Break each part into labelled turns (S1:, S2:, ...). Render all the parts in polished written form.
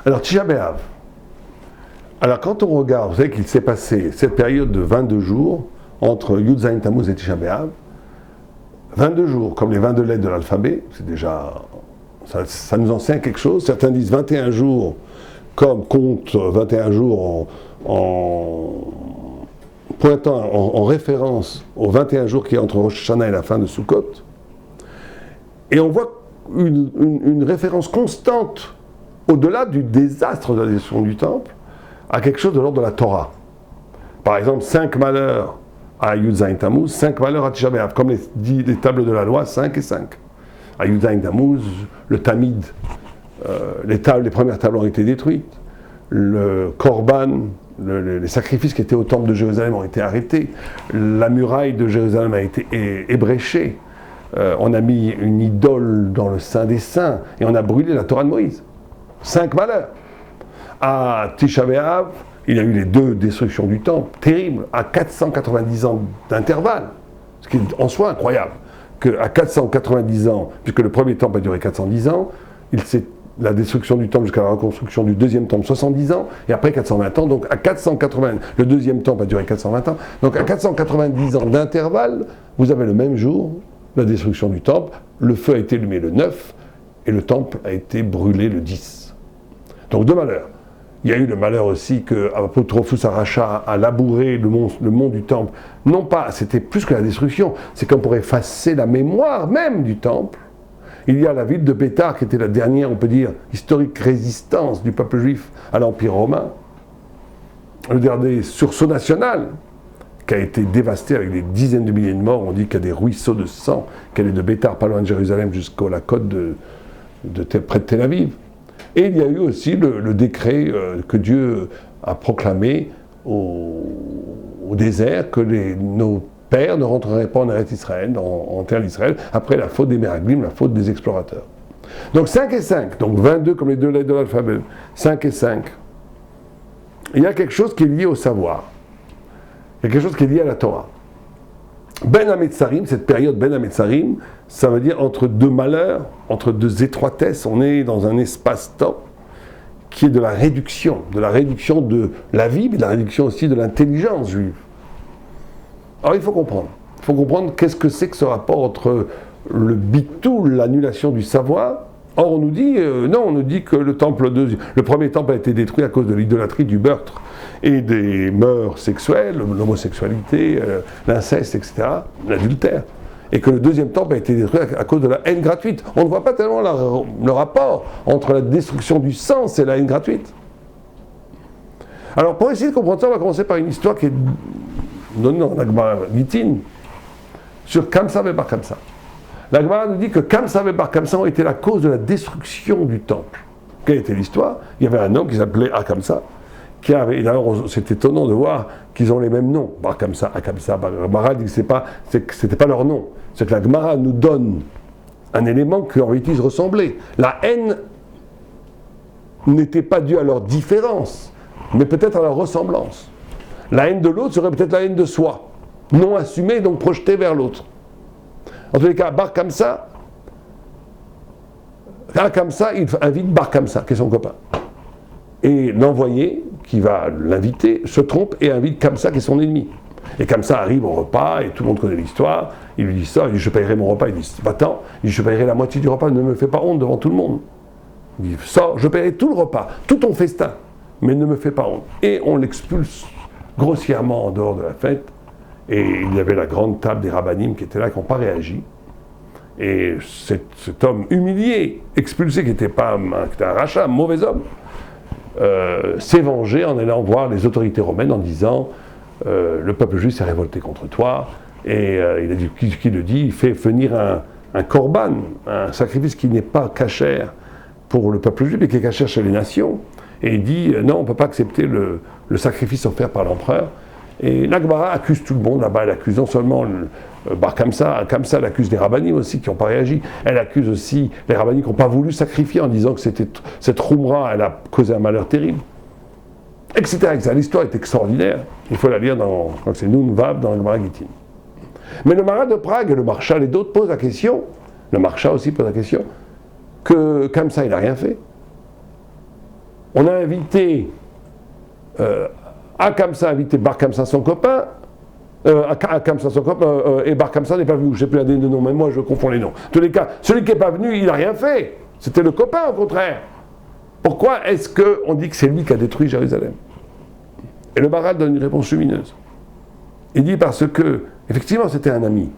S1: Alors, Tisha B'Av. Alors, quand on regarde, vous savez qu'il s'est passé cette période de 22 jours entre Yud Zayin Tammuz et Tisha B'Av. 22 jours, comme les 22 lettres de l'alphabet, c'est déjà. Ça nous enseigne quelque chose. Certains disent 21 jours, comme compte 21 jours pointant en référence aux 21 jours qui est entre Rosh Hashanah et la fin de Sukkot. Et on voit une référence constante, au-delà du désastre de la destruction du temple, à quelque chose de l'ordre de la Torah. Par exemple, 5 malheurs à Yud Zayin Tammuz, 5 malheurs à Tisha B'Av, comme les tables de la loi, 5 et 5. À Yud Zayin Tammuz, le Tamid, les premières tables ont été détruites, le Korban, les sacrifices qui étaient au temple de Jérusalem ont été arrêtés, la muraille de Jérusalem a été ébréchée, on a mis une idole dans le Saint des Saints et on a brûlé la Torah de Moïse. 5 malheurs. À Tisha B'Av, il y a eu les 2 destructions du temple, terribles, à 490 ans d'intervalle, ce qui est en soi incroyable, qu'à 490 ans, puisque le premier temple a duré 410 ans, la destruction du temple jusqu'à la reconstruction du deuxième temple, 70 ans, et après 420 ans, donc à 480, le deuxième temple a duré 420 ans, donc à 490 ans d'intervalle, vous avez le même jour, la destruction du temple, le feu a été allumé le 9, et le temple a été brûlé le 10. Donc 2 malheurs. Il y a eu le malheur aussi que Apotrophus Aracha a labouré le mont du temple. Non pas, c'était plus que la destruction, c'est comme pour effacer la mémoire même du temple. Il y a la ville de Bétar qui était la dernière, on peut dire, historique résistance du peuple juif à l'Empire romain. Le dernier sursaut national qui a été dévasté avec des dizaines de milliers de morts. On dit qu'il y a des ruisseaux de sang, qu'elle est de Bétar, pas loin de Jérusalem, jusqu'à la côte près de Tel Aviv. Et il y a eu aussi le décret que Dieu a proclamé au désert que nos pères ne rentreraient pas en Eretz Israël, en terre d'Israël, après la faute des Meraglim, la faute des explorateurs. Donc 5 et 5, donc 22 comme les 2 lettres de l'alphabet, 5 et 5. Il y a quelque chose qui est lié au savoir. Il y a quelque chose qui est lié à la Torah. Ben Hametzarim, cette période Ben Hametzarim, ça veut dire entre 2 malheurs, entre 2 étroitesses, on est dans un espace-temps qui est de la réduction de la vie, mais de la réduction aussi de l'intelligence juive. Alors il faut comprendre qu'est-ce que c'est que ce rapport entre le bitoul, l'annulation du savoir. Or on nous dit, non, on nous dit que le premier temple a été détruit à cause de l'idolâtrie, du meurtre et des mœurs sexuelles, l'homosexualité, l'inceste, etc., l'adultère. Et que le deuxième temple a été détruit à cause de la haine gratuite. On ne voit pas tellement le rapport entre la destruction du sens et la haine gratuite. Alors pour essayer de comprendre ça, on va commencer par une histoire qui est donnée dans la Gemara Gittin sur Kamsa et Bar Kamsa. La Gemara nous dit que Kamsa et Bar Kamsa ont été la cause de la destruction du temple. Quelle était l'histoire? Il y avait un homme qui s'appelait Akamsa, qui avait, d'ailleurs c'est étonnant de voir qu'ils ont les mêmes noms, Bar Kamsa, Akamsa. La Gemara dit que c'était pas leur nom, c'est que la Gemara nous donne un élément qui en réalité se ressemblait. La haine n'était pas due à leur différence, mais peut-être à leur ressemblance. La haine de l'autre serait peut-être la haine de soi, non assumée, donc projetée vers l'autre. En tous les cas, Bar Kamsa, il invite Bar Kamsa, qui est son copain. Et l'envoyé, qui va l'inviter, se trompe et invite Kamsa, qui est son ennemi. Et Kamsa arrive au repas, et tout le monde connaît l'histoire, il lui dit ça, il dit je paierai mon repas, il dit va-t'en, il dit je paierai la moitié du repas, ne me fais pas honte devant tout le monde. Il dit ça, je paierai tout le repas, tout ton festin, mais ne me fais pas honte. Et on l'expulse grossièrement en dehors de la fête. Et il y avait la grande table des rabbinim qui était là, qui n'ont pas réagi. Et cet homme humilié, expulsé, qui était un rachat, un mauvais homme, s'est vengé en allant voir les autorités romaines en disant le peuple juif s'est révolté contre toi. Et il a dit, qui le dit, il fait venir un korban, un sacrifice qui n'est pas cachère pour le peuple juif, mais qui est cachère chez les nations. Et il dit, non, on ne peut pas accepter le sacrifice offert par l'empereur. Et la Gemara accuse tout le monde là-bas, elle accuse non seulement Bar Kamsa, elle accuse les rabbinim aussi qui n'ont pas réagi, elle accuse aussi les rabbinim qui n'ont pas voulu sacrifier en disant que cette Khumra, elle a causé un malheur terrible, etc. L'histoire est extraordinaire, il faut la lire je crois que c'est Nun Vav dans la Gemara Gittin. Mais le Maharal de Prague, le Maharshal et d'autres posent la question, le Maharshal aussi pose la question, que Kamsa il n'a rien fait. on a invité, Akamsa a invité Bar Kamsa son copain, Akamsa son copain, et Bar Kamsa n'est pas venu, je ne sais plus la de nom, mais moi je confonds les noms. En tous les cas, celui qui n'est pas venu, il n'a rien fait. C'était le copain au contraire. Pourquoi est-ce qu'on dit que c'est lui qui a détruit Jérusalem? Et le Maharal donne une réponse lumineuse. Il dit parce que, effectivement, c'était un ami,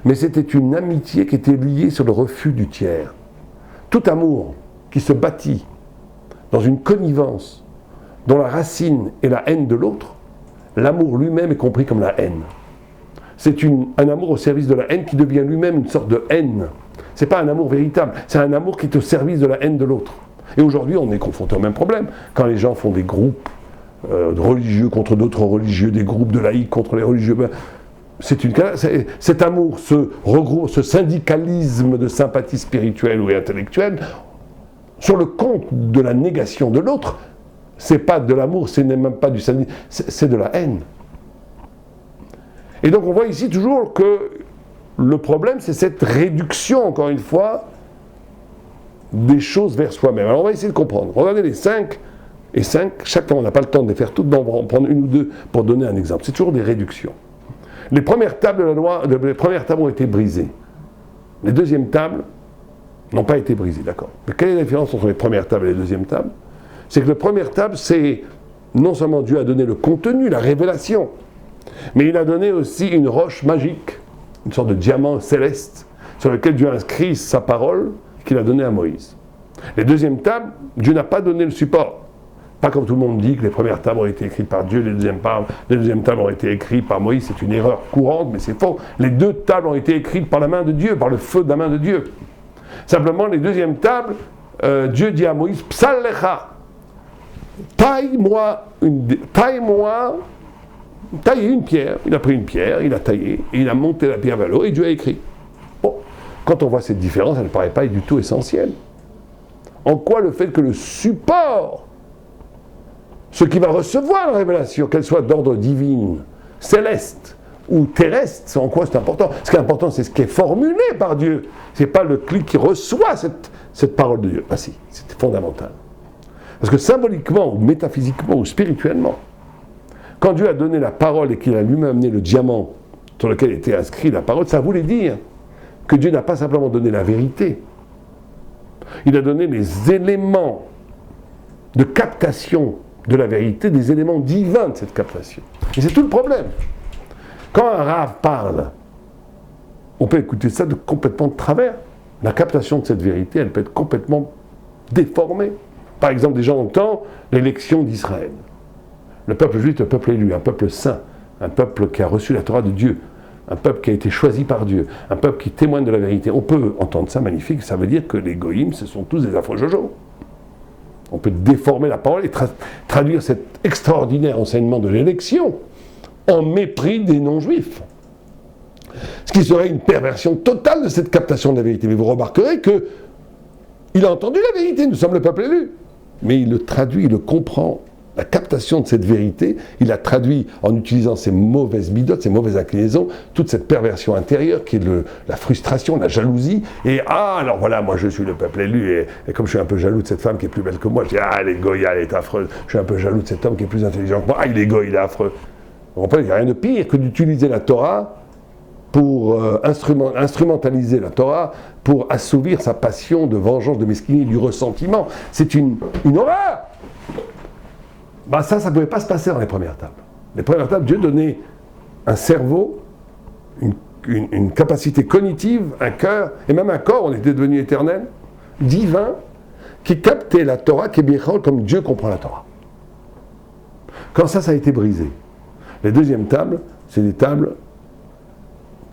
S1: mais c'était une amitié qui était liée sur le refus du tiers. Tout amour qui se bâtit dans une connivence dont la racine est la haine de l'autre, l'amour lui-même est compris comme la haine. C'est un amour au service de la haine qui devient lui-même une sorte de haine. Ce n'est pas un amour véritable, c'est un amour qui est au service de la haine de l'autre. Et aujourd'hui, on est confronté au même problème. Quand les gens font des groupes de religieux contre d'autres religieux, des groupes de laïcs contre les religieux, cet amour, ce syndicalisme de sympathie spirituelle ou intellectuelle, sur le compte de la négation de l'autre, c'est pas de l'amour, ce n'est même pas du syndicalisme, c'est de la haine. Et donc on voit ici toujours que le problème, c'est cette réduction, encore une fois, des choses vers soi-même. Alors on va essayer de comprendre. Regardez les 5 et 5, chacun, on n'a pas le temps de les faire toutes, mais on va en prendre une ou deux pour donner un exemple. C'est toujours des réductions. Les premières tables de la loi, les premières tables ont été brisées. Les deuxièmes tables n'ont pas été brisées, d'accord. Mais quelle est la différence entre les premières tables et les deuxièmes tables? C'est que la première table, c'est non seulement Dieu a donné le contenu, la révélation, mais il a donné aussi une roche magique, une sorte de diamant céleste, sur lequel Dieu a inscrit sa parole qu'il a donnée à Moïse. Les deuxièmes tables, Dieu n'a pas donné le support. Pas comme tout le monde dit que les premières tables ont été écrites par Dieu, les deuxièmes tables ont été écrites par Moïse, c'est une erreur courante, mais c'est faux. Les deux tables ont été écrites par la main de Dieu, par le feu de la main de Dieu. Simplement, les deuxièmes tables, Dieu dit à Moïse, Psallecha, taillez une pierre. Il a pris une pierre, il a taillé, et il a monté la pierre vers l'eau, et Dieu a écrit. Bon, quand on voit cette différence, elle ne paraît pas du tout essentielle. En quoi le fait que le support, ce qui va recevoir la révélation, qu'elle soit d'ordre divin, céleste ou terrestre, en quoi c'est important? Ce qui est important, c'est ce qui est formulé par Dieu. Ce n'est pas le clic qui reçoit cette parole de Dieu. Ah si, c'est fondamental. Parce que symboliquement, ou métaphysiquement, ou spirituellement, quand Dieu a donné la parole et qu'il a lui-même amené le diamant sur lequel était inscrit la parole, ça voulait dire que Dieu n'a pas simplement donné la vérité. Il a donné les éléments de captation de la vérité, des éléments divins de cette captation. Et c'est tout le problème. Quand un rave parle, on peut écouter ça complètement de travers. La captation de cette vérité, elle peut être complètement déformée. Par exemple, des gens entendent l'élection d'Israël. Le peuple juif est un peuple élu, un peuple saint, un peuple qui a reçu la Torah de Dieu, un peuple qui a été choisi par Dieu, un peuple qui témoigne de la vérité. On peut entendre ça magnifique, ça veut dire que les goïms, ce sont tous des afro-jojo. On peut déformer la parole et traduire cet extraordinaire enseignement de l'élection en mépris des non-juifs. Ce qui serait une perversion totale de cette captation de la vérité. Mais vous remarquerez qu'il a entendu la vérité, nous sommes le peuple élu. Mais il le traduit, il le comprend. La captation de cette vérité, il la traduit en utilisant ces mauvaises bidotes, ces mauvaises inclinaisons, toute cette perversion intérieure qui est la frustration, la jalousie. Et alors voilà, moi je suis le peuple élu, et comme je suis un peu jaloux de cette femme qui est plus belle que moi, je dis elle est Goya, elle est affreuse. Je suis un peu jaloux de cet homme qui est plus intelligent que moi, il est Goya, il est affreux. Vous comprenez, il n'y a rien de pire que d'utiliser la Torah pour instrumentaliser la Torah pour assouvir sa passion de vengeance, de mesquinerie, du ressentiment. C'est une horreur. Ça ne pouvait pas se passer dans les premières tables. Les premières tables, Dieu donnait un cerveau, une capacité cognitive, un cœur, et même un corps, on était devenu éternel, divin, qui captait la Torah, qui est bichol, comme Dieu comprend la Torah. Quand ça a été brisé, les deuxièmes tables, c'est des tables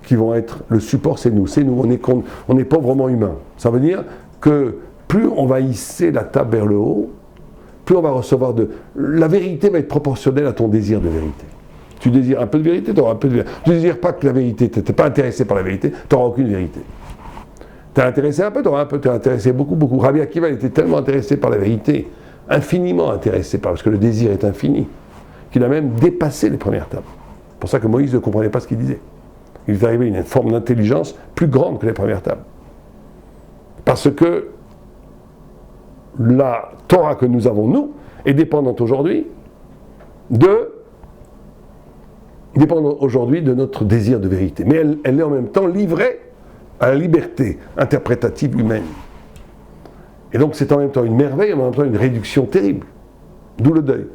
S1: qui vont être, le support c'est nous, on est pauvrement humain. Ça veut dire que plus on va hisser la table vers le haut, plus on va recevoir la vérité va être proportionnelle à ton désir de vérité. Tu désires un peu de vérité, tu auras un peu de vérité. Tu ne désires pas que la vérité, tu n'es pas intéressé par la vérité, tu n'auras aucune vérité. Tu es intéressé un peu, tu auras un peu, tu es intéressé beaucoup, beaucoup. Rabbi Akiva était tellement intéressé par la vérité, infiniment intéressé parce que le désir est infini, qu'il a même dépassé les premières tables. C'est pour ça que Moïse ne comprenait pas ce qu'il disait. Il est arrivé à une forme d'intelligence plus grande que les premières tables. Parce que la Torah que nous avons, nous, est dépendante aujourd'hui de notre désir de vérité. Mais elle est en même temps livrée à la liberté interprétative humaine. Et donc c'est en même temps une merveille, en même temps une réduction terrible. D'où le deuil.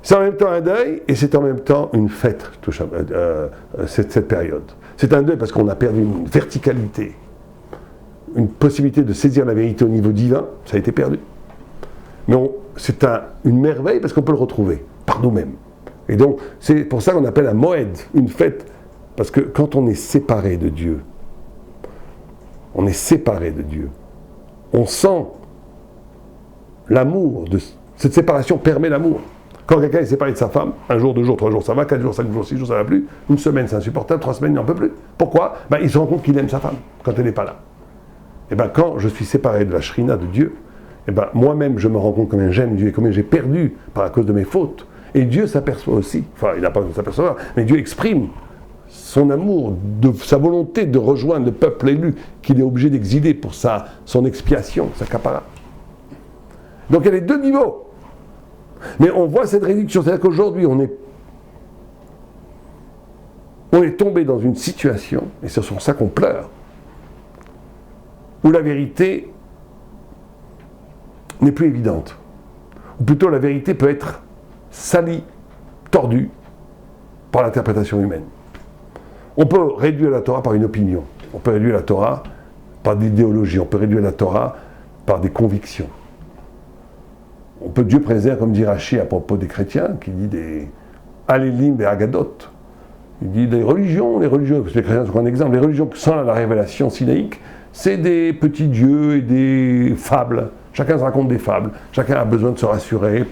S1: C'est en même temps un deuil et c'est en même temps une fête, cette période. C'est un deuil parce qu'on a perdu une verticalité, une possibilité de saisir la vérité au niveau divin, ça a été perdu. Mais c'est une merveille parce qu'on peut le retrouver par nous-mêmes. Et donc c'est pour ça qu'on appelle un moed, une fête, parce que quand on est séparé de Dieu, on sent l'amour, cette séparation permet l'amour. Quand quelqu'un est séparé de sa femme, 1 jour, 2 jours, 3 jours ça va, 4 jours, 5 jours, 6 jours ça va plus, une semaine c'est insupportable, 3 semaines il n'en peut plus. Pourquoi ? Il se rend compte qu'il aime sa femme quand elle n'est pas là. Et quand je suis séparé de la shrina de Dieu, moi-même je me rends compte combien j'aime Dieu et combien j'ai perdu à cause de mes fautes. Et Dieu s'aperçoit aussi, enfin il n'a pas besoin de s'apercevoir, mais Dieu exprime son amour, sa volonté de rejoindre le peuple élu qu'il est obligé d'exiler pour son expiation, sa kapara. Donc il y a les deux niveaux. Mais on voit cette réduction, c'est-à-dire qu'aujourd'hui on est tombé dans une situation, et c'est sur ça qu'on pleure, où la vérité n'est plus évidente. Ou plutôt la vérité peut être salie, tordue par l'interprétation humaine. On peut réduire la Torah par une opinion, on peut réduire la Torah par des idéologies, on peut réduire la Torah par des convictions. Dieu préserve, comme dit Rashi à propos des chrétiens, qui dit des Alelim et Agadot. Il dit les religions, les chrétiens sont un exemple, les religions sans la révélation sinaïque, c'est des petits dieux et des fables. Chacun se raconte des fables, chacun a besoin de se rassurer.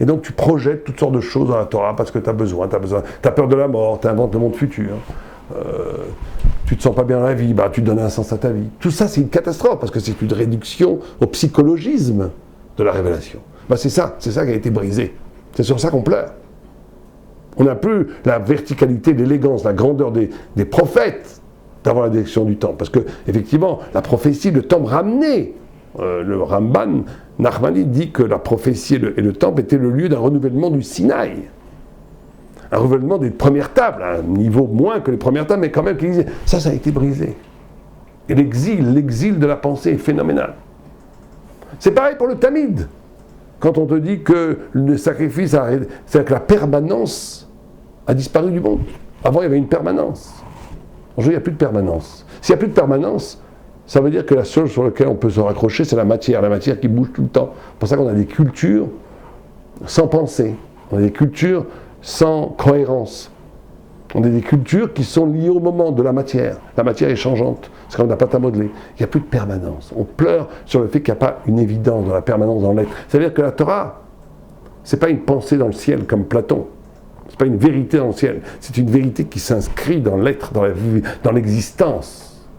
S1: Et donc tu projettes toutes sortes de choses dans la Torah parce que tu as besoin, tu as peur de la mort, tu inventes le monde futur. Tu te sens pas bien dans la vie, tu te donnes un sens à ta vie. Tout ça, c'est une catastrophe parce que c'est une réduction au psychologisme de la révélation. C'est ça qui a été brisé. C'est sur ça qu'on pleure. On n'a plus la verticalité, l'élégance, la grandeur des prophètes d'avant la direction du temple. Parce que, effectivement, la prophétie, le temple ramené. Le Ramban, Nachmanides dit que la prophétie et le temple étaient le lieu d'un renouvellement du Sinaï. Un renouvellement des premières tables, à un niveau moins que les premières tables, mais quand même, qui disait, ça a été brisé. Et l'exil de la pensée est phénoménal. C'est pareil pour le Tamid. Quand on te dit que le sacrifice, c'est que la permanence a disparu du monde. Avant, il y avait une permanence. Aujourd'hui, il n'y a plus de permanence. S'il n'y a plus de permanence, ça veut dire que la seule sur laquelle on peut se raccrocher, c'est la matière qui bouge tout le temps. C'est pour ça qu'on a des cultures sans pensée. On a des cultures sans cohérence. On a des cultures qui sont liées au moment de la matière. La matière est changeante. C'est comme la pâte à modeler. Il n'y a plus de permanence. On pleure sur le fait qu'il n'y a pas une évidence dans la permanence dans l'être. C'est-à-dire que la Torah, ce n'est pas une pensée dans le ciel comme Platon. Ce n'est pas une vérité dans le ciel. C'est une vérité qui s'inscrit dans l'être, dans l'existence.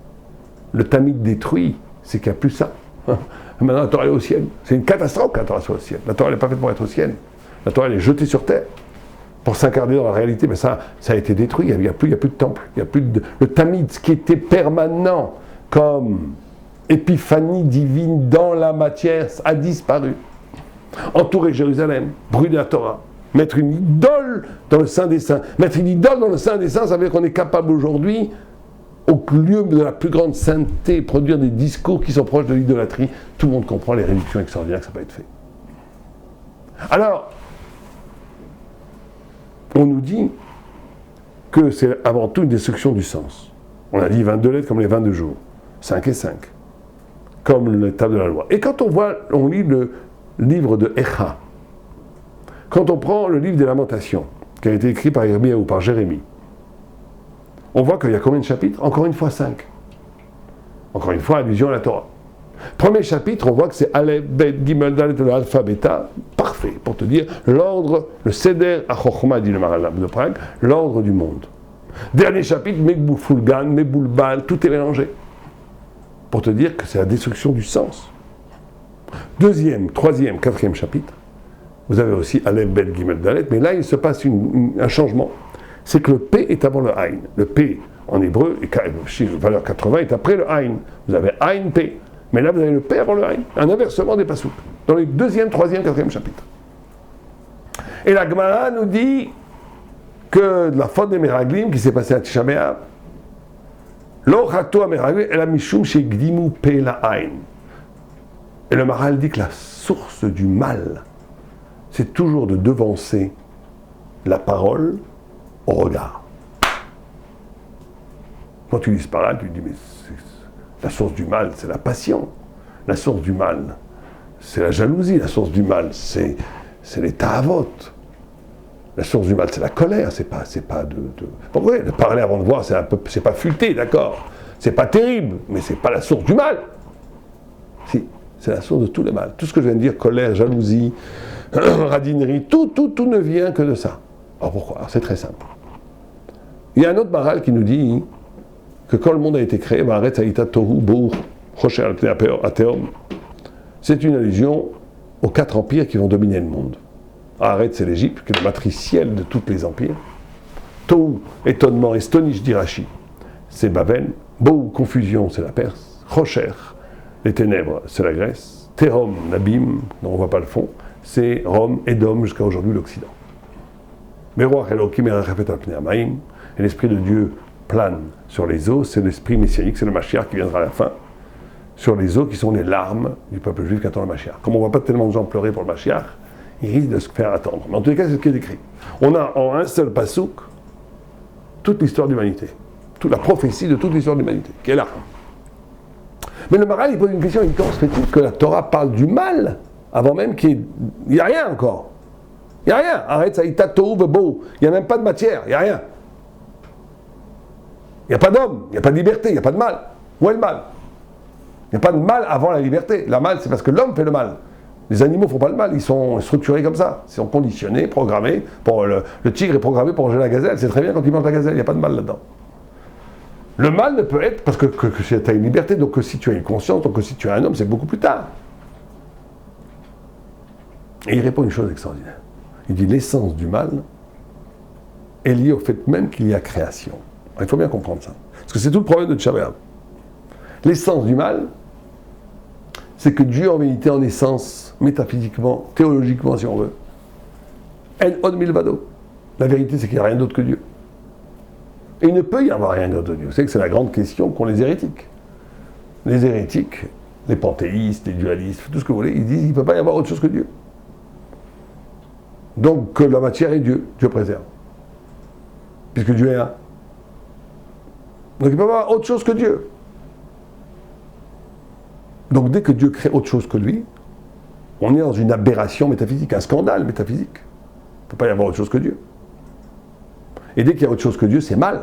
S1: Le Tamid détruit, c'est qu'il n'y a plus ça. Maintenant, la Torah est au ciel. C'est une catastrophe que la Torah soit au ciel. La Torah n'est pas faite pour être au ciel. La Torah, elle est jetée sur terre pour s'incarner dans la réalité. Mais ça a été détruit. Il n'y a plus de temple. Il y a plus le Tamid, ce qui était permanent comme épiphanie divine dans la matière, a disparu. Entourer Jérusalem, brûler la Torah, mettre une idole dans le Saint des Saints. Mettre une idole dans le Saint des Saints, ça veut dire qu'on est capable aujourd'hui, au lieu de la plus grande sainteté, produire des discours qui sont proches de l'idolâtrie. Tout le monde comprend les réductions extraordinaires que ça peut être fait. Alors, on nous dit que c'est avant tout une destruction du sens. On a dit 22 lettres comme les 22 jours, 5 et 5, comme le table de la loi. Et quand on lit le livre de Echa, quand on prend le livre des Lamentations, qui a été écrit par Yermia ou par Jérémie, on voit qu'il y a combien de chapitres ? Encore une fois 5. Encore une fois, allusion à la Torah. Premier chapitre, on voit que c'est Aleph, Bet, Gimel, Dalet, le Alpha, Beta, parfait, pour te dire l'ordre, le Seder, Achochma, dit le Maharal de Prague, l'ordre du monde. Dernier chapitre, Mekboul Fulgan, Mekboul Bal, tout est mélangé. Pour te dire que c'est la destruction du sens. Deuxième, troisième, quatrième chapitre, vous avez aussi Aleph, Bet, Gimel, Dalet, mais là il se passe un changement. C'est que le P est avant le Aïn. Le P en hébreu, valeur 80, est après le Aïn. Vous avez Aïn P. Mais là, vous avez le Père en le Haïm, un inversement des pasouks, dans les 2e, 3e, 4e chapitres. Et la Gemara nous dit que de la faute des Meraglim qui s'est passée à Tisha B'Av, Lo chato ha-meraglim ela mishum shegdimu pe la'ain. Et le Maharal dit que la source du mal, c'est toujours de devancer la parole au regard. Quand tu lis par là, tu te dis, mais la source du mal, c'est la passion. La source du mal, c'est la jalousie. La source du mal, c'est les ta'avot. La source du mal, c'est la colère. C'est pas de... Pourquoi de parler avant de voir, c'est pas futé, d'accord. C'est pas terrible, mais c'est pas la source du mal. Si, c'est la source de tout le mal. Tout ce que je viens de dire, colère, jalousie, radinerie, tout ne vient que de ça. Alors pourquoi? Alors c'est très simple. Il y a un autre Maharal qui nous dit que quand le monde a été créé, c'est une allusion aux 4 empires qui vont dominer le monde. Aret, c'est l'Égypte, qui est le matriciel de tous les empires. Tohu, étonnement, et Stonish d'Irachi, c'est Babel. Bohu, confusion, c'est la Perse. Rocher, les ténèbres, c'est la Grèce. Tehom, l'abîme, dont on ne voit pas le fond, c'est Rome, Édom, jusqu'à aujourd'hui l'Occident. Meroach Elohim erachafet al pnei hamayim, et l'Esprit de Dieu plane sur les eaux, c'est l'Esprit messianique, c'est le Mashiach qui viendra à la fin, sur les eaux qui sont les larmes du peuple juif qui attend le Mashiach. Comme on ne voit pas tellement de gens pleurer pour le Mashiach, il risque de se faire attendre. Mais en tous les cas, c'est ce qui est écrit. On a en un seul pasouk toute l'histoire de l'humanité, toute la prophétie de toute l'histoire de l'humanité, qui est là. Mais le Maharal, il pose une question, il dit, comment se fait-il que la Torah parle du mal, avant même qu'il n'y ait rien encore? Il n'y a rien. Arrête ça, il n'y a même pas de matière, il n'y a rien. Il n'y a pas d'homme, il n'y a pas de liberté, il n'y a pas de mal. Où est le mal? Il n'y a pas de mal avant la liberté. La mal, c'est parce que l'homme fait le mal. Les animaux ne font pas le mal, ils sont structurés comme ça. Ils sont conditionnés, programmés. Le tigre est programmé pour manger la gazelle. C'est très bien quand il mange la gazelle, il n'y a pas de mal là-dedans. Le mal ne peut être parce que tu as une liberté, donc que si tu as une conscience, donc que si tu es un homme, c'est beaucoup plus tard. Et il répond une chose extraordinaire. Il dit l'essence du mal est liée au fait même qu'il y a création. Il faut bien comprendre ça. Parce que c'est tout le problème de Tisha B'Av. L'essence du mal, c'est que Dieu en vérité, en essence, métaphysiquement, théologiquement si on veut, en od milvado. La vérité, c'est qu'il n'y a rien d'autre que Dieu. Et il ne peut y avoir rien d'autre que Dieu. Vous savez que c'est la grande question qu'ont les hérétiques. Les hérétiques, les panthéistes, les dualistes, tout ce que vous voulez, ils disent qu'il ne peut pas y avoir autre chose que Dieu. Donc que la matière est Dieu, Dieu préserve. Puisque Dieu est un. Donc il ne peut pas y avoir autre chose que Dieu. Donc dès que Dieu crée autre chose que lui, on est dans une aberration métaphysique, un scandale métaphysique. Il ne peut pas y avoir autre chose que Dieu. Et dès qu'il y a autre chose que Dieu, c'est mal.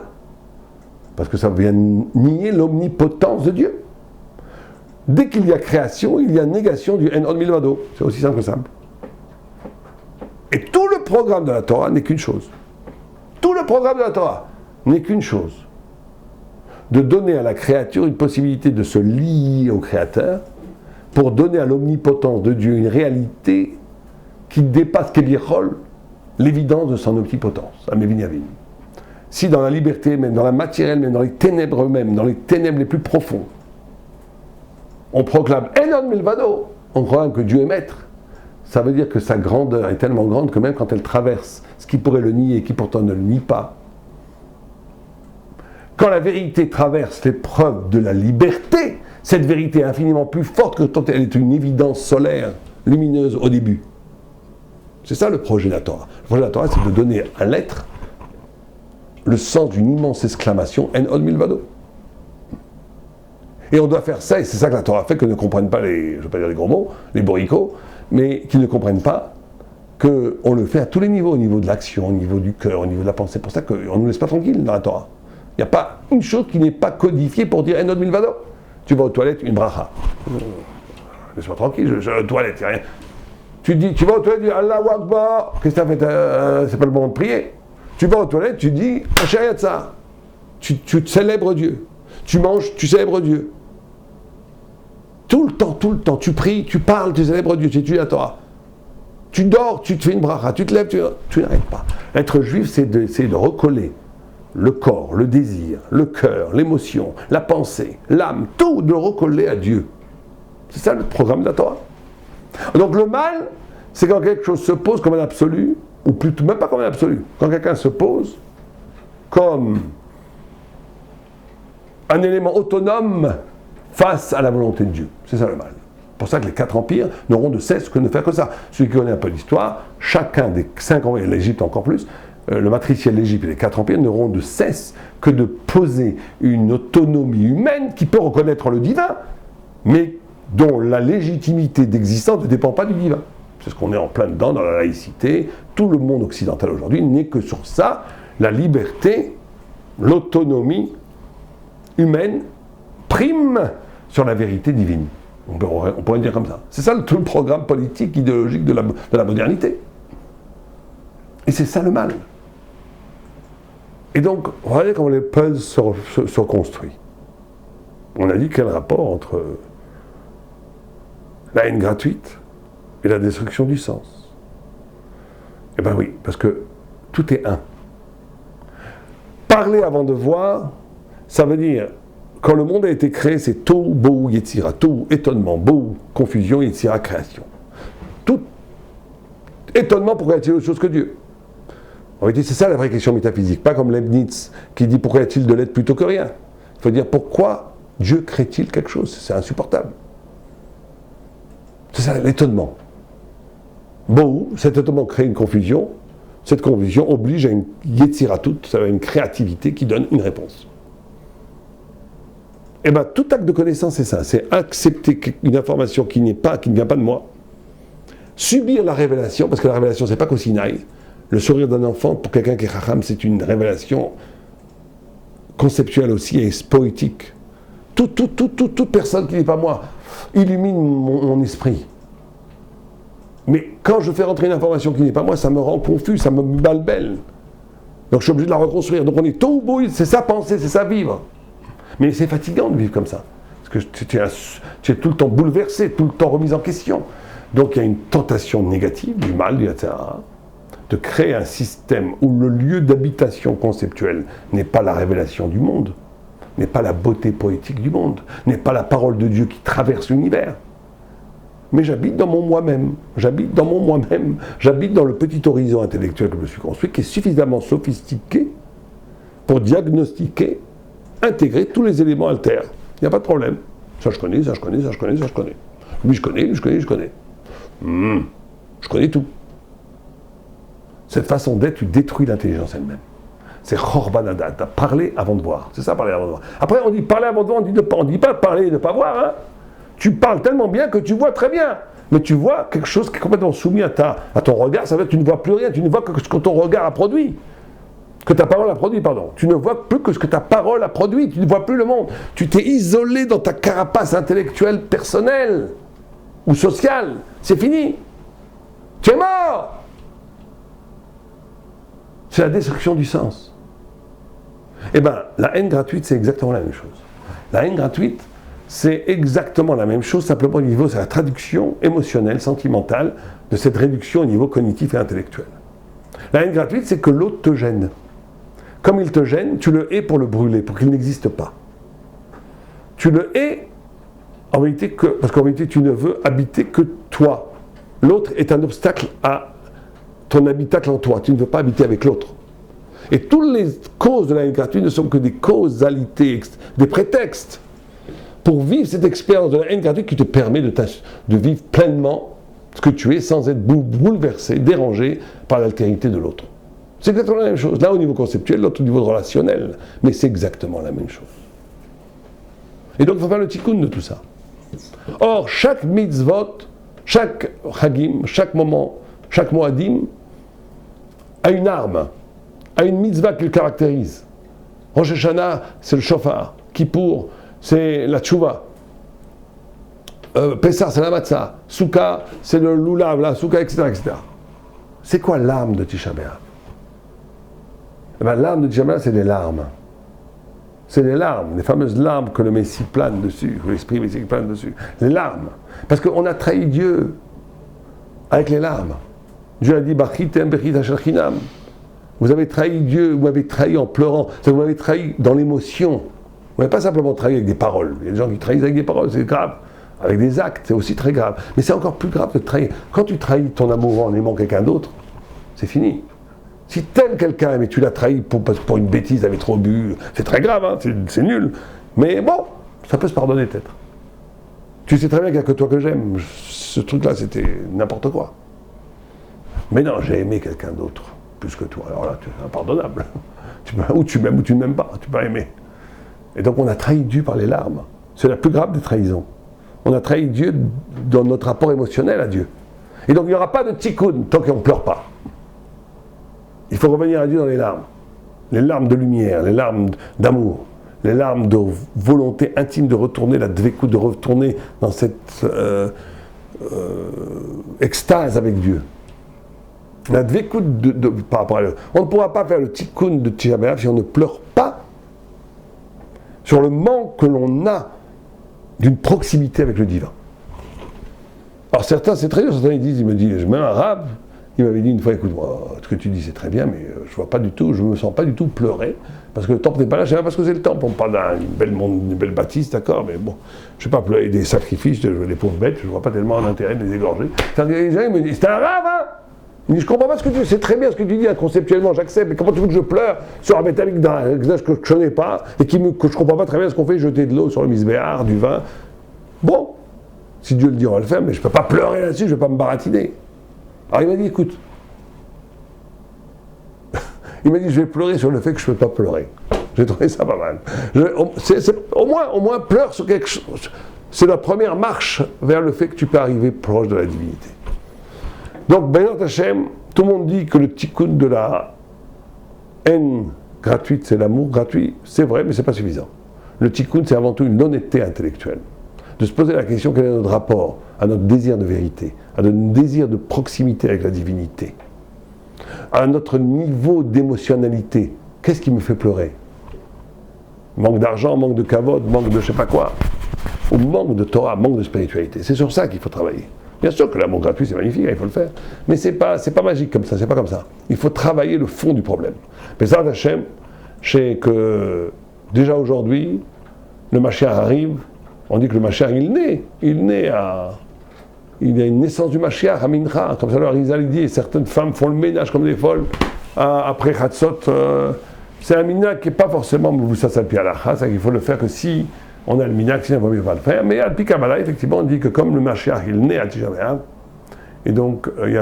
S1: Parce que ça vient nier l'omnipotence de Dieu. Dès qu'il y a création, il y a négation du en od milvado. C'est aussi simple que simple. Et tout le programme de la Torah n'est qu'une chose. Tout le programme de la Torah n'est qu'une chose. De donner à la créature une possibilité de se lier au Créateur pour donner à l'omnipotence de Dieu une réalité qui dépasse Kélichol, l'évidence de son omnipotence, à Mevinyavin. Si dans la liberté même, dans la matière même, dans les ténèbres même, dans les ténèbres les plus profonds, on proclame Enon Milvado, on croit que Dieu est maître, ça veut dire que sa grandeur est tellement grande que même quand elle traverse ce qui pourrait le nier et qui pourtant ne le nie pas, quand la vérité traverse l'épreuve de la liberté, cette vérité est infiniment plus forte que quand elle est une évidence solaire, lumineuse au début. C'est ça le projet de la Torah. Le projet de la Torah, c'est de donner à l'être le sens d'une immense exclamation, En od milvado. Et on doit faire ça, et c'est ça que la Torah fait, que ne comprennent pas les, je ne veux pas dire les gros mots, les boricots, mais qui ne comprennent pas qu'on le fait à tous les niveaux, au niveau de l'action, au niveau du cœur, au niveau de la pensée. C'est pour ça qu'on ne nous laisse pas tranquille dans la Torah. Il n'y a pas une chose qui n'est pas codifiée pour dire En od milvado. Tu vas aux toilettes, une bracha. Laisse-moi tranquille, je vais aux toilettes, il n'y a rien. Tu vas aux toilettes, tu dis Allahu Akbar. Qu'est-ce que tu as fait? C'est pas le moment de prier. Tu vas aux toilettes, tu dis Ashayatsa. Tu célèbres Dieu. Tu manges, tu célèbres Dieu. Tout le temps, tu pries, tu parles, tu célèbres Dieu, tu étudies la Torah. Tu dors, tu te fais une bracha, tu te lèves, tu n'arrêtes pas. Être juif, c'est de recoller le corps, le désir, le cœur, l'émotion, la pensée, l'âme, tout de recoller à Dieu. C'est ça le programme de la Torah. Donc le mal, c'est quand quelque chose se pose comme un absolu, ou plutôt même pas comme un absolu, quand quelqu'un se pose comme un élément autonome face à la volonté de Dieu. C'est ça le mal. C'est pour ça que les 4 empires n'auront de cesse que de faire que ça. Celui qui connaît un peu l'histoire, chacun des 5 empires, l'Égypte encore plus, le matriciel de l'Égypte et les 4 empires n'auront de cesse que de poser une autonomie humaine qui peut reconnaître le divin, mais dont la légitimité d'existence ne dépend pas du divin. C'est ce qu'on est en plein dedans dans la laïcité. Tout le monde occidental aujourd'hui n'est que sur ça, la liberté, l'autonomie humaine prime sur la vérité divine. On pourrait dire comme ça. C'est ça tout le programme politique, idéologique de la modernité. Et c'est ça le mal. Et donc, regardez comment les puzzles se construisent. On a dit quel rapport entre la haine gratuite et la destruction du sens. Eh bien oui, parce que tout est un. Parler avant de voir, ça veut dire, quand le monde a été créé, c'est Tohu Bohu Yetzira, Tohu étonnement, Bohu confusion, Yetzira création. Tout étonnement, pourquoi y a-t-il autre chose que Dieu? En réalité, c'est ça la vraie question métaphysique, pas comme Leibniz qui dit pourquoi y a-t-il de l'être plutôt que rien. Il faut dire pourquoi Dieu crée-t-il quelque chose? C'est insupportable. C'est ça l'étonnement. Bohu, cet étonnement crée une confusion, cette confusion oblige à une Yetziratout, ça veut dire une créativité qui donne une réponse. Et bien tout acte de connaissance c'est ça, c'est accepter une information qui ne vient pas de moi, subir la révélation, parce que la révélation c'est pas qu'au Sinaï, le sourire d'un enfant pour quelqu'un qui est chacham c'est une révélation conceptuelle aussi et poétique. Toute personne qui n'est pas moi illumine mon esprit. Mais quand je fais rentrer une information qui n'est pas moi, ça me rend confus, ça me balbelle. Donc je suis obligé de la reconstruire. Donc on est tout beau, c'est ça penser, c'est ça vivre. Mais c'est fatigant de vivre comme ça. Parce que tu es tout le temps bouleversé, tout le temps remis en question. Donc il y a une tentation négative, du mal, etc., de créer un système où le lieu d'habitation conceptuel n'est pas la révélation du monde, n'est pas la beauté poétique du monde, n'est pas la parole de Dieu qui traverse l'univers. Mais j'habite dans mon moi-même, j'habite dans le petit horizon intellectuel que je me suis construit, qui est suffisamment sophistiqué pour diagnostiquer, intégrer tous les éléments alters. Il n'y a pas de problème. Ça je connais, ça je connais, ça je connais, ça je connais. Lui je connais, lui je connais, je connais. Je connais tout. Cette façon d'être, tu détruis l'intelligence elle-même. C'est Chorbanada, t'as parlé avant de voir. C'est ça, parler avant de voir. Après, on dit parler avant de voir, on dit pas parler et ne pas voir. Hein. Tu parles tellement bien que tu vois très bien. Mais tu vois quelque chose qui est complètement soumis à ton regard, ça veut dire que tu ne vois plus rien, tu ne vois que ce que ton regard a produit. Que ta parole a produit, pardon. Tu ne vois plus que ce que ta parole a produit, tu ne vois plus le monde. Tu t'es isolé dans ta carapace intellectuelle personnelle ou sociale. C'est fini. Tu es mort. C'est la destruction du sens. Eh bien, la haine gratuite, c'est exactement la même chose. La haine gratuite, c'est exactement la même chose, simplement au niveau, c'est la traduction émotionnelle, sentimentale, de cette réduction au niveau cognitif et intellectuel. La haine gratuite, c'est que l'autre te gêne. Comme il te gêne, tu le hais pour le brûler, pour qu'il n'existe pas. Tu le hais, en réalité, parce qu'en réalité, tu ne veux habiter que toi. L'autre est un obstacle à ton habitacle en toi, tu ne veux pas habiter avec l'autre. Et toutes les causes de la haine gratuite ne sont que des causalités, des prétextes pour vivre cette expérience de la haine gratuite qui te permet de vivre pleinement ce que tu es sans être bouleversé, dérangé par l'altérité de l'autre. C'est exactement la même chose. Là au niveau conceptuel, l'autre au niveau relationnel, mais c'est exactement la même chose. Et donc il faut faire le tikkun de tout ça. Or, chaque mitzvot, chaque chagim, chaque moment, chaque moadim, a une arme, a une mitzvah qui le caractérise. Rosh Hashanah, c'est le shofar. Kippour, c'est la tchouva. Pessah, c'est la matzah. Souka, c'est le loulav, la souka, etc., etc. C'est quoi l'arme de Tisha B'Av? Eh bien, l'arme de Tisha B'Av, c'est les larmes. C'est les larmes, les fameuses larmes que le Messie plane dessus, que l'Esprit Messie plane dessus. Les larmes. Parce qu'on a trahi Dieu avec les larmes. Dieu a dit, Bachitem bechit asher chinam. Vous avez trahi Dieu, vous m'avez trahi en pleurant. Vous m'avez trahi dans l'émotion. Vous n'avez pas simplement trahi avec des paroles. Il y a des gens qui trahissent avec des paroles, c'est grave. avec des actes, c'est aussi très grave. Mais c'est encore plus grave de trahir. Quand tu trahis ton amour en aimant quelqu'un d'autre, c'est fini. Si t'aimes quelqu'un, mais tu l'as trahi pour une bêtise, t'avais trop bu, c'est très grave, hein, c'est nul. Mais bon, ça peut se pardonner peut-être. Tu sais très bien qu'il n'y a que toi que j'aime. Ce truc-là, c'était n'importe quoi. Mais non, j'ai aimé quelqu'un d'autre, plus que toi. Alors là, c'est impardonnable. Ou tu m'aimes ou tu ne m'aimes pas, tu peux aimer. Et donc on a trahi Dieu par les larmes. C'est la plus grave des trahisons. On a trahi Dieu dans notre rapport émotionnel à Dieu. Et donc il n'y aura pas de tikkun tant qu'on ne pleure pas. Il faut revenir à Dieu dans les larmes. Les larmes de lumière, les larmes d'amour, les larmes de volonté intime de retourner la dvekout, de retourner dans cette extase avec Dieu. La dvekout par rapport à Dieu. On ne pourra pas faire le tikkun de Tisha B'Av si on ne pleure pas sur le manque que l'on a d'une proximité avec le divin. Alors certains, c'est très dur, certains ils disent, ils me disent, je mets un rave, il m'avait dit une fois, écoute-moi, ce que tu dis c'est très bien, mais je me sens pas du tout pleurer, parce que le temple n'est pas là, je sais pas parce que c'est le temple, on parle d'une belle bâtisse, d'accord, mais bon, je ne vais pas pleurer des sacrifices, des pauvres bêtes, je ne vois pas tellement l'intérêt de les égorger. Les gens ils me disent, c'est un rave, hein. Il me dit, je comprends pas ce que tu dis, c'est très bien ce que tu dis, hein, conceptuellement, j'accepte, mais comment tu veux que je pleure sur un métallique d'un exage que je ne connais pas, et que je ne comprends pas très bien ce qu'on fait, jeter de l'eau sur le misbéar, du vin. Bon, si Dieu le dit, on va le faire, mais je ne peux pas pleurer là-dessus, je ne vais pas me baratiner. Alors il m'a dit, écoute, il m'a dit, je vais pleurer sur le fait que je ne peux pas pleurer. J'ai trouvé ça pas mal. Au moins, pleure sur quelque chose. C'est la première marche vers le fait que tu peux arriver proche de la divinité. Donc, B'ezrat Hashem, tout le monde dit que le tikkun de la haine gratuite, c'est l'amour gratuit. C'est vrai, mais ce n'est pas suffisant. Le tikkun, c'est avant tout une honnêteté intellectuelle. De se poser la question, quel est notre rapport à notre désir de vérité, à notre désir de proximité avec la divinité, à notre niveau d'émotionnalité. Qu'est-ce qui me fait pleurer? Manque d'argent, manque de kavod, manque de je sais pas quoi, ou manque de Torah, manque de spiritualité. C'est sur ça qu'il faut travailler. Bien sûr que l'amour gratuit c'est magnifique, il faut le faire, mais c'est pas magique comme ça, c'est pas comme ça. Il faut travailler le fond du problème. B'ezrat Hashem, je sais que déjà aujourd'hui, le Mashiach arrive. On dit que le Mashiach, il y a une naissance du Mashiach à Mincha, comme ça le Arizal dit, et certaines femmes font le ménage comme des folles, après Chatzot, c'est un minag qui n'est pas forcément Moussa Salpi Alacha, c'est qu'il faut le faire que si on a le minag, sinon il vaut mieux pas le faire, mais Alpi Kabbalah, effectivement, on dit que comme le Mashiach, il naît à Tisha B'Av, et donc il y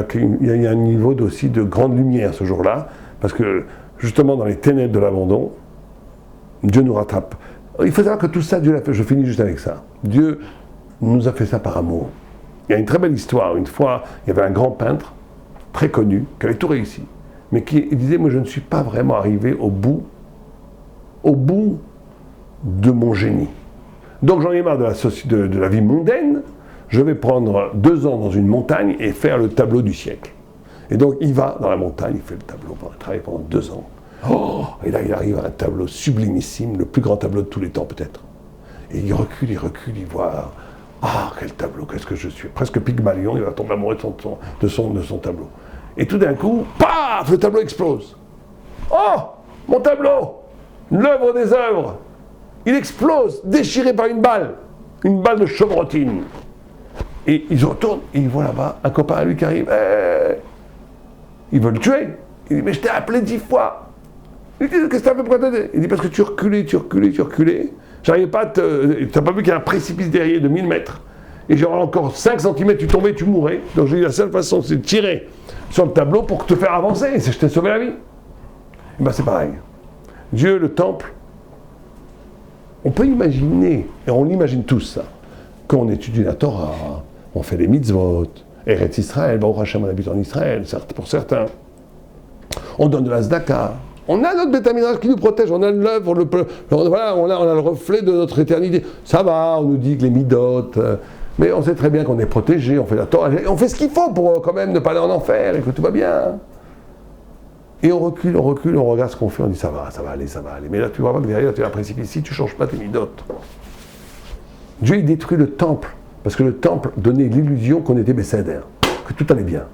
S1: a un niveau aussi de grande lumière ce jour-là, parce que justement dans les ténèbres de l'abandon, Dieu nous rattrape. Il faut savoir que tout ça, Dieu l'a fait, je finis juste avec ça. Dieu nous a fait ça par amour. Il y a une très belle histoire. Une fois, il y avait un grand peintre, très connu, qui avait tout réussi, mais qui disait, moi je ne suis pas vraiment arrivé au bout de mon génie. Donc j'en ai marre de la vie mondaine, je vais prendre 2 ans dans une montagne et faire le tableau du siècle. Et donc il va dans la montagne, il fait le tableau, il travaille pendant 2 ans. Oh, et là il arrive à un tableau sublimissime, le plus grand tableau de tous les temps peut-être. Et il recule, il voit, ah quel tableau, qu'est-ce que je suis, presque Pygmalion, il va tomber amoureux de son tableau. Et tout d'un coup, paf, le tableau explose. Oh, mon tableau, l'œuvre des œuvres, il explose, déchiré par une balle de chevrotine. Et il se retourne, et il voit là-bas un copain à lui qui arrive, il veut le tuer. Il dit, mais je t'ai appelé 10 fois. Il dit, qu'est-ce que t'as fait, pourquoi t'as dit? Il dit, parce que tu reculais. J'arrivais pas à t'as pas vu qu'il y a un précipice derrière de 1000 mètres. Et j'aurais encore 5 cm, tu tombais, tu mourrais. Donc j'ai dit, la seule façon, c'est de tirer sur le tableau pour te faire avancer. Et je t'ai sauvé la vie. Et bien c'est pareil. Dieu, le temple, on peut imaginer, et on l'imagine tous ça, qu'on étudie la Torah, on fait des mitzvot, Eretz Israël, Baruch Hashem, on habite en Israël, pour certains. On donne de la tzedaka. On a notre Beth Midrash qui nous protège, on a l'œuvre, voilà, on a le reflet de notre éternité. Ça va, on nous dit que les midotes, mais on sait très bien qu'on est protégé, on fait la Torah, on fait ce qu'il faut pour quand même ne pas aller en enfer et que tout va bien. Et on recule, on regarde ce qu'on fait, on dit ça va aller. Mais là tu vois pas que derrière tu as un précipice, si tu ne changes pas tes midotes. Dieu il détruit le temple, parce que le temple donnait l'illusion qu'on était Besséder, que tout allait bien.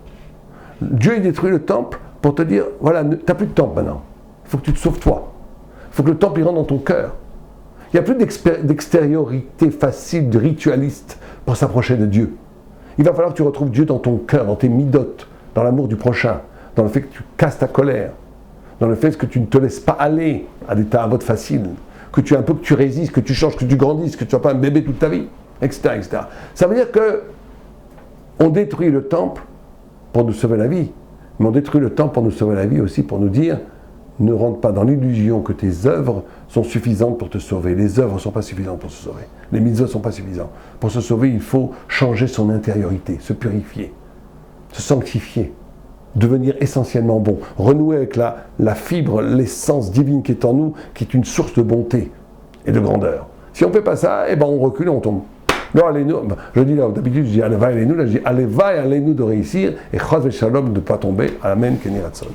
S1: Dieu il détruit le temple pour te dire, voilà, tu n'as plus de temple maintenant. Il faut que tu te sauves toi. Il faut que le temple il rentre dans ton cœur. Il n'y a plus d'extériorité facile, de ritualiste, pour s'approcher de Dieu. Il va falloir que tu retrouves Dieu dans ton cœur, dans tes midotes, dans l'amour du prochain, dans le fait que tu casses ta colère, dans le fait que tu ne te laisses pas aller à des votes faciles, que tu résistes, que tu changes, que tu grandisses, que tu ne sois pas un bébé toute ta vie, etc., etc. Ça veut dire que on détruit le temple pour nous sauver la vie, mais on détruit le temple pour nous sauver la vie aussi, pour nous dire ne rentre pas dans l'illusion que tes œuvres sont suffisantes pour te sauver. Les œuvres ne sont pas suffisantes pour se sauver. Les mitzvot ne sont pas suffisants. Pour se sauver, il faut changer son intériorité, se purifier, se sanctifier, devenir essentiellement bon, renouer avec la fibre, l'essence divine qui est en nous, qui est une source de bonté et de grandeur. Si on ne fait pas ça, eh ben on recule et on tombe. Non, allez-nous, je dis là, d'habitude je dis allez, va, allez-nous, là je dis allez, va et allez-nous de réussir, et chas ve shalom de ne pas tomber. Amen, Kenny Ratson.